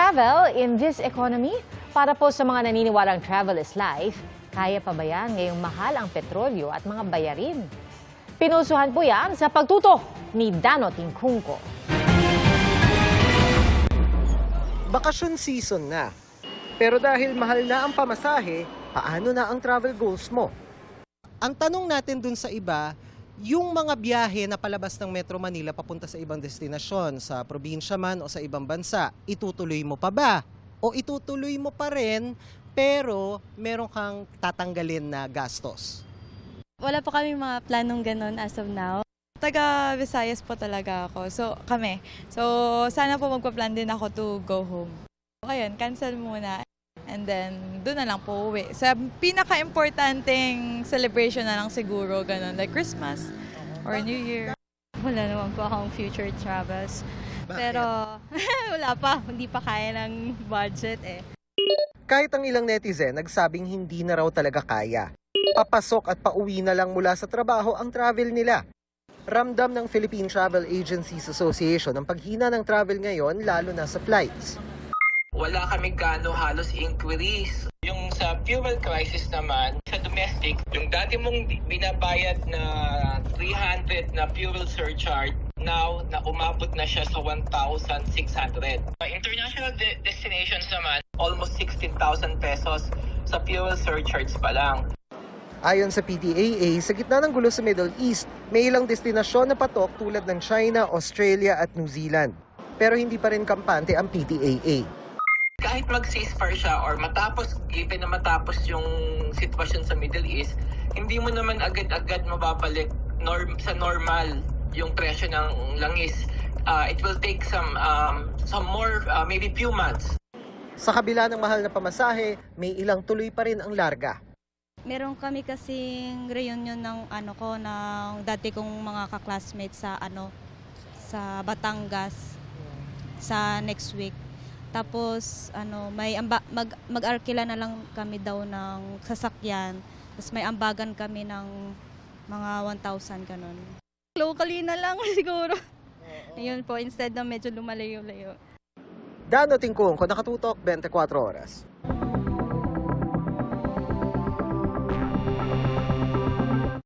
Travel in this economy? Para po sa mga naniniwalang travel is life, kaya pa ba yan ngayong mahal ang petrolyo at mga bayarin? Pinusuhan po yan sa pagtutok ni Dano Tingkungko. Bakasyon season na. Pero dahil mahal na ang pamasahe, paano na ang travel goals mo? Ang tanong natin dun sa iba, yung mga biyahe na palabas ng Metro Manila papunta sa ibang destinasyon, sa probinsya man o sa ibang bansa, itutuloy mo pa ba? O itutuloy mo pa rin, pero meron kang tatanggalin na gastos? Wala pa kami mga planong ganun as of now. Taga Visayas po talaga ako. So, kami. So, sana po magpa-plan din ako to go home. Ayun, cancel muna. And then, doon na lang po uwi. Sa pinaka-importanting celebration na lang siguro, ganun, like Christmas or New Year. Wala naman po akong future travels. Bakit? Pero wala pa, hindi pa kaya ng budget eh. Kahit ang ilang netizen nagsabing hindi na raw talaga kaya. Papasok at pauwi na lang mula sa trabaho ang travel nila. Ramdam ng Philippine Travel Agencies Association ang paghina ng travel ngayon, lalo na sa flights. Wala kami gaano halos inquiries. Yung sa fuel crisis naman, sa domestic, yung dati mong binabayad na 300 na fuel surcharge, now na umabot na siya sa 1,600. International destinations naman, almost 16,000 pesos sa fuel surcharge pa lang. Ayon sa PTAA, sa gitna ng gulo sa Middle East, may ilang destinasyon na patok tulad ng China, Australia at New Zealand. Pero hindi pa rin kampante ang PTAA. Kahit mag-ceasefire siya or even na matapos yung sitwasyon sa Middle East, hindi mo naman agad-agad mababalik sa normal yung presyo ng langis. It will take some more, maybe few months. Sa kabila ng mahal na pamasahe, may ilang tuloy pa rin ang larga. Meron kami kasing reunion ng dati kong mga ka-classmates sa Batangas sa next week. Tapos mag-arkila na lang kami daw ng sasakyan. Tapos may ambagan kami ng mga 1,000 ganun. Locally na lang siguro. Ayun po, instead na medyo lumalayo-layo. Dano Tingkungko, Nakatutok, 24 Oras.